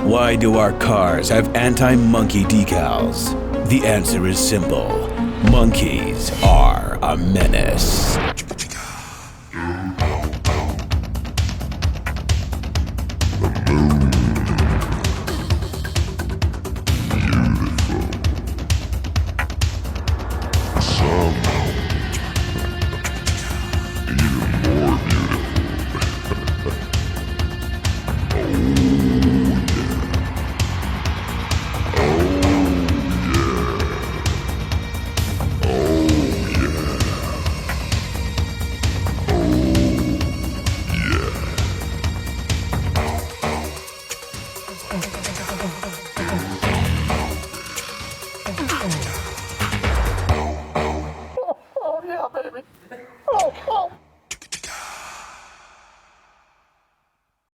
Why do our cars have anti-monkey decals? The answer is simple. Monkeys are a menace.